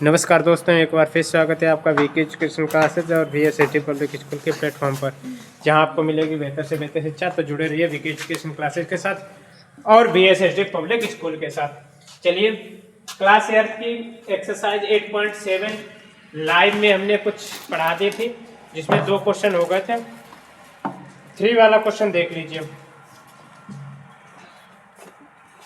नमस्कार दोस्तों, एक बार फिर स्वागत है आपका वीके एजुकेशन क्लासेज और VSAT पब्लिक स्कूल के प्लेटफॉर्म पर, जहां आपको मिलेगी बेहतर से बेहतर शिक्षा। तो जुड़े रहिए वीके एजुकेशन क्लासेज के साथ और VSAT पब्लिक स्कूल के साथ। चलिए, क्लास एर्थ की एक्सरसाइज 8.7 लाइव में हमने कुछ पढ़ा दी थी, जिसमें 2 क्वेश्चन हो गए थे। 3 वाला क्वेश्चन देख लीजिए।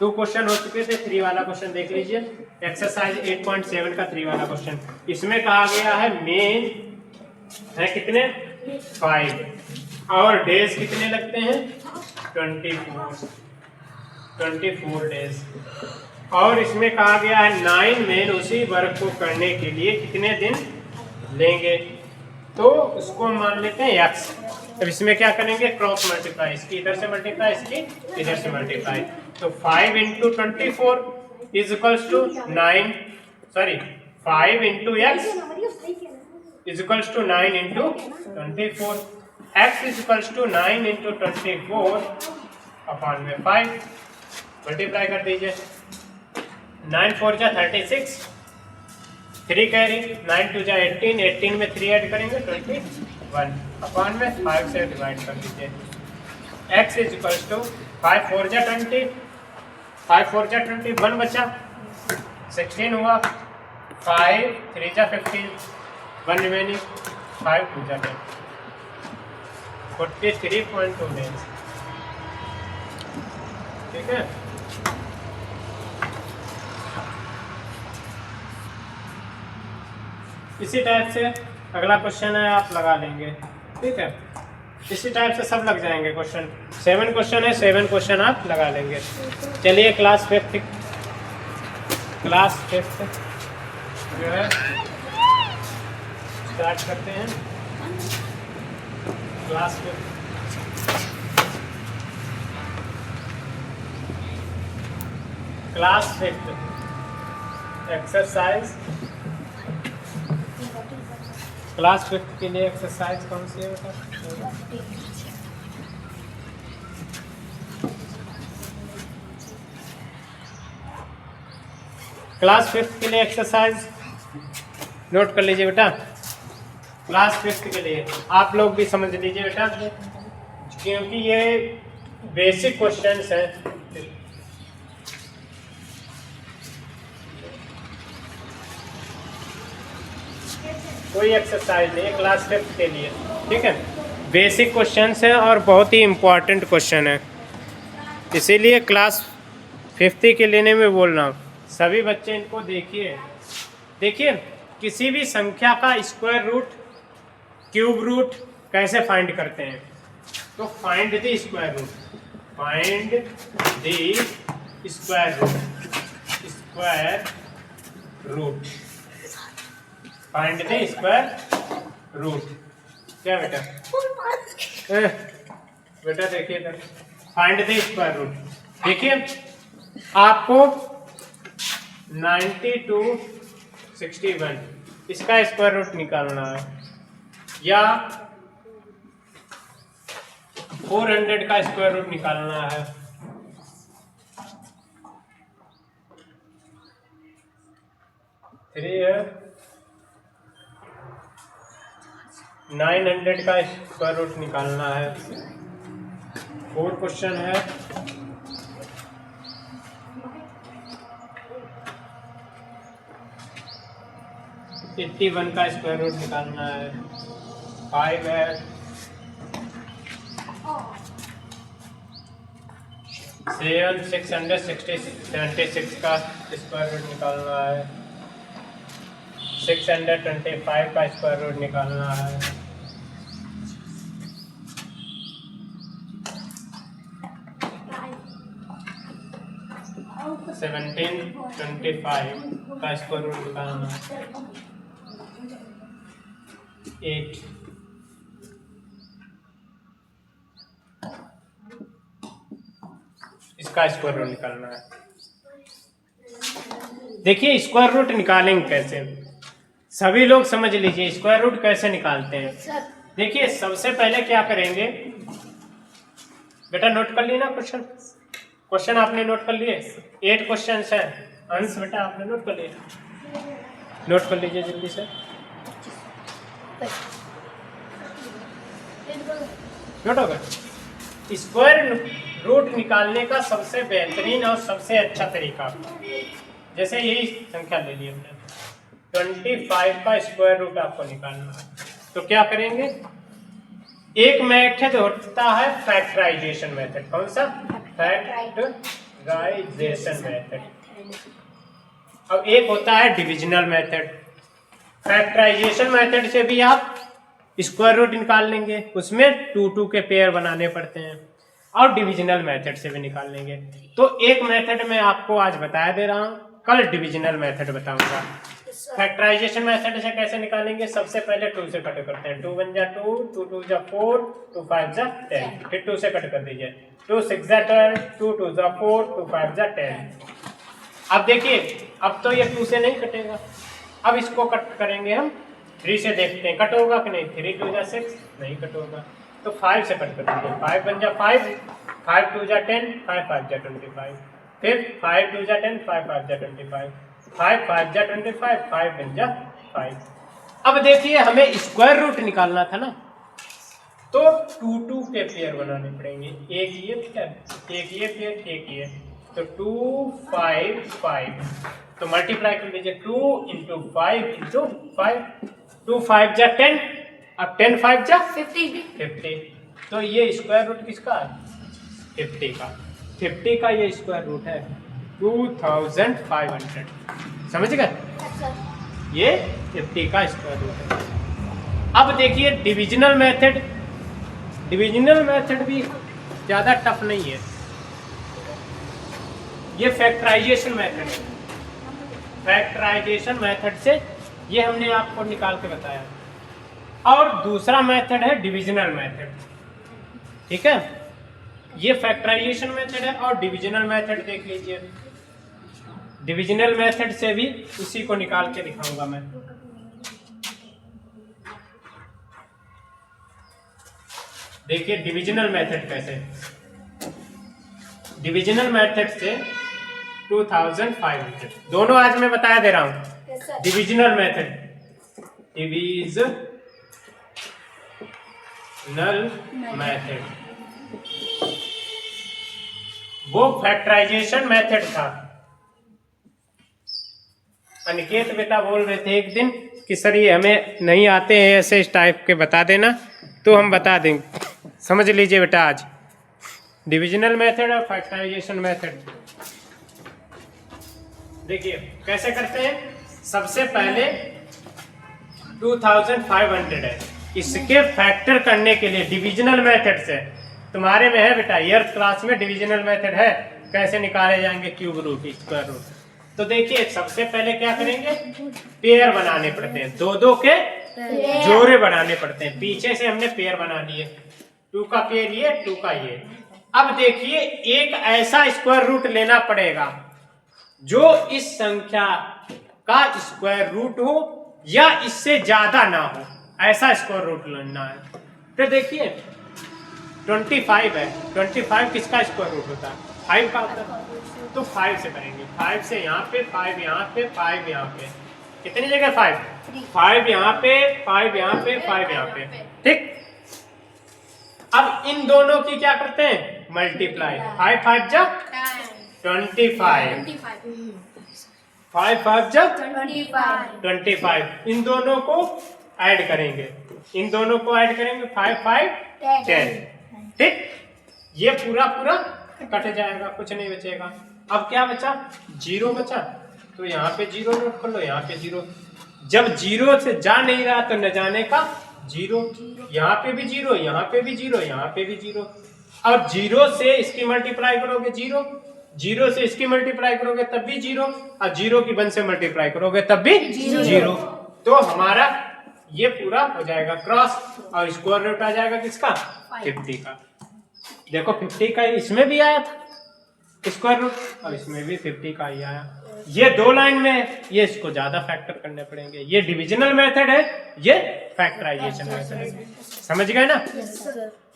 2 क्वेश्चन हो चुके थे, 3 वाला क्वेश्चन देख लीजिए। एक्सरसाइज 8.7 का 3 वाला क्वेश्चन। इसमें कहा गया है मेन है कितने 5 और डेज कितने लगते हैं 24 डेज। और इसमें कहा गया है 9 मेन उसी वर्क को करने के लिए कितने दिन लेंगे। तो उसको मान लेते हैं x। अब इसमें क्या करेंगे, क्रॉस मल्टीप्लाई, इसकी इधर से मल्टीप्लाई, इसकी इधर से मल्टीप्लाई। तो 5 into 24 is equals to 9, sorry 5 into x is equals to 9 into 24। X is equals to 9 into 24 upon में 5 मल्टीप्लाई कर दीजिए। 9 4 जा 36, 3 कैरी, 9 2 जा 18, 18 में 3 ऐड करेंगे 21 अपॉन में 5 से डिवाइड कर दीजिए। x इज इक्वल्स टू 5 4 जा 20, 5 4 जा 20, 1 बचा 16 हुआ, 5 3 जा 15, 1 रिमेनिंग, 5 2 जा 10, 43.2 डेज। ठीक है, इसी टाइप से अगला क्वेश्चन है, आप लगा लेंगे। ठीक है, इसी टाइप से सब लग जाएंगे क्वेश्चन। 7 क्वेश्चन है, 7 क्वेश्चन आप लगा लेंगे। चलिए, क्लास फिफ्थ जो है स्टार्ट करते हैं। Class fifth exercise. Class fifth के लिए एक्सरसाइज कौन सी है बेटा? क्लास फिफ्थ के लिए एक्सरसाइज नोट कर लीजिए बेटा। क्लास फिफ्थ के लिए आप लोग भी समझ लीजिए बेटा, क्योंकि ये बेसिक क्वेश्चंस हैं। कोई एक्सरसाइज नहीं है क्लास फिफ्थ के लिए। ठीक है, बेसिक क्वेश्चंस हैं और बहुत ही इम्पोर्टेंट क्वेश्चन है, इसीलिए क्लास फिफ्थ के लेने में बोल रहा हूँ। सभी बच्चे इनको देखिए किसी भी संख्या का स्क्वायर रूट, क्यूब रूट कैसे फाइंड करते हैं। तो find the square root, find the square root, find the square root. क्या बेटा? बेटा देखिए इधर, फाइंड द स्क्वायर रूट। देखिए, आपको 90 to 61 इसका स्क्वायर रूट निकालना है, या 400 का स्क्वायर रूट निकालना है, थ्री है 900 का स्क्वायर रूट निकालना है। 4 क्वेश्चन है, एट्टी 81 का स्क्वायर रूट निकालना है। 5 है, 676 का स्क्वायर रूट निकालना है। 625 का स्क्वायर रूट निकालना है। 1725 का स्क्वायर रूट निकालना है। 8 इसका स्क्वायर रूट निकालना है। देखिए, स्क्वायर रूट निकालेंगे कैसे, सभी लोग समझ लीजिए स्क्वायर रूट कैसे निकालते हैं। देखिए, सबसे पहले क्या करेंगे बेटा, नोट कर लिए ना क्वेश्चन आपने नोट कर लिए। 8 क्वेश्चन है, अंश बेटा आपने नोट कर लिए। नोट कर लीजिए जल्दी से। नोट होगा। स्क्वायर रूट निकालने का सबसे बेहतरीन और सबसे अच्छा तरीका, जैसे यही संख्या ले ली हमने, 25 का स्क्वायर रूट आपको निकालना है, तो क्या करेंगे, एक मेथड होता है फैक्टराइजेशन मेथड। कौन सा? Factorisation method. अब एक होता है डिविजनल मेथड। फैक्टराइजेशन मेथड से भी आप स्क्वायर रूट निकाल लेंगे, उसमें 2 के पेयर बनाने पड़ते हैं, और डिविजनल मेथड से भी निकाल लेंगे। तो एक मेथड मैं आपको आज बताया दे रहा हूं, कल डिविजनल मेथड बताऊंगा। फैक्टराइजेशन मेथड से कैसे निकालेंगे, सबसे पहले 2 से कट करते हैं, 2 1 जा 2, 2 2 जा 4, 2 5 जा 10, फिर 2 से कट कर दीजिए, 2 6 जा 10, 2 2 जा 4, 2 5 जा 10। अब देखिए, अब तो ये 2 से नहीं कटेगा, अब इसको कट करेंगे हम 3 से, देखते हैं कट होगा कि नहीं। 3 2 जा 6, नहीं कट होगा, तो 5 से कट कर दीजिए, 5 1 जा 5, 5 2 जा 10, 5 5 जा 25, फिर 5 2 जा 10, 5 5 जा 25, 5 5 जा 25, 5 1 जा 5। अब देखिए, हमें स्क्वायर रूट निकालना था ना, तो 2 2 के पेयर बनाने पड़ेंगे, एक ये पेयर, एक ये पेयर, एक ये, तो 2 5 5, तो मल्टीप्लाई कर लीजिए, 2 × 5 × 5, 2 5 जा 10, अब 10 5 जा 50, तो ये स्क्वायर रूट किसका है? 50 का। 50 का ये स्क्वायर रूट है 2500, समझ गए? ये 50 का स्क्वायर रूट है। अब देखिए डिविजनल मेथड, डिविजनल मेथड भी ज्यादा टफ नहीं है, ये फैक्टराइजेशन मेथड है। फैक्टराइजेशन मेथड से ये हमने आपको निकाल के बताया, और दूसरा मेथड है डिविजनल मेथड, ठीक है? ये फैक्टराइजेशन मेथड है, और डिविजनल मेथड देख लीजिए। डिविजनल मेथड से भी उसी को निकाल के दिखाऊंगा मैं। देखिए डिविजनल मेथड कैसे, डिविजनल मेथड से 2500, दोनों आज मैं बताया दे रहा हूं। डिविजनल मेथड, डिविजनल मेथड, वो फैक्टराइजेशन मेथड था। अनिकेत बेटा बोल रहे थे एक दिन कि सर ये हमें नहीं आते हैं ऐसे इस टाइप के, बता देना, तो हम बता देंगे। समझ लीजिए बेटा, आज डिविजनल मेथड और फैक्टराइजेशन मेथड देखिए कैसे करते हैं। सबसे पहले 2500 है, इसके फैक्टर करने के लिए डिविजनल मेथड से, तुम्हारे में है बेटा, ईयर क्लास में डिविजनल मेथड है, कैसे निकाले जाएंगे क्यूब रूट, स्क्वायर रूट। तो देखिए सबसे पहले क्या करेंगे, पेयर बनाने पड़ते हैं, 2 2 के जोड़े बनाने पड़ते हैं। पीछे से हमने पेयर बना लिए, 2 का पेयर ये, 2 का ये। अब देखिए एक ऐसा स्क्वायर रूट लेना पड़ेगा जो इस संख्या का स्क्वायर रूट हो या इससे ज्यादा ना हो, ऐसा स्क्वायर रूट लेना है। तो देखिए 25 है, 25 किसका स्क्वायर रूट होता है? 5 का होता है, तो 5 से करेंगे, 5 से यहाँ पे, 5 यहाँ पे, 5 यहाँ पे, कितनी जगह 5? 5 यहाँ पे, 5 यहाँ पे, 5 यहाँ पे, ठीक। अब इन दोनों की क्या करते हैं, मल्टीप्लाई, 5 5 जा 25, 5 5 जा 25, इन दोनों को ऐड करेंगे, इन दोनों को ऐड करेंगे, 5 5 10, ठीक। ये पूरा पूरा कट जाएगा, कुछ नहीं बचेगा। अब क्या बचा, 0 बचा, तो यहाँ पे 0 नोट कर लो, यहाँ पे 0। जब 0 से जा नहीं रहा तो न जाने का 0, यहाँ पे भी 0, यहाँ पे भी 0, यहाँ पे भी 0। अब 0 से इसकी मल्टीप्लाई करोगे 0, 0 से इसकी मल्टीप्लाई करोगे तब भी 0, और 0 की 1 से मल्टीप्लाई करोगे तब भी 0। तो हमारा ये पूरा हो जाएगा क्रॉस, और स्क्वायर रूट आ जाएगा किसका, 50 का। देखो 50 का इसमें भी आया था स्क्वायर रूट, और इसमें भी 50 का ही आया। ये 2 लाइन में, ये इसको ज्यादा फैक्टर करने पड़ेंगे। ये डिविजनल मेथड है, ये फैक्टराइजेशन मेथड है, समझ गए ना?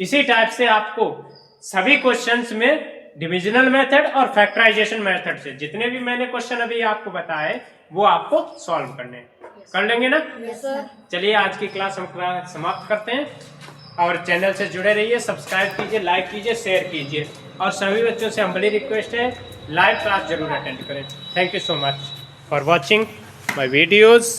इसी टाइप से आपको सभी क्वेश्चंस में डिविजनल मेथड और फैक्टराइजेशन मेथड से जितने भी मैंने क्वेश्चन अभी आपको बताए वो आपको सॉल्व करने हैं। कर लेंगे ना? Yes sir. चलिए आज की क्लास हम समाप्त करते हैं और चैनल से जुड़े रहिए, सब्सक्राइब कीजिए, लाइक कीजिए, शेयर कीजिए और सभी बच्चों से हमारी रिक्वेस्ट है लाइव क्लास जरूर अटेंड करें। Thank you so much for watching my videos.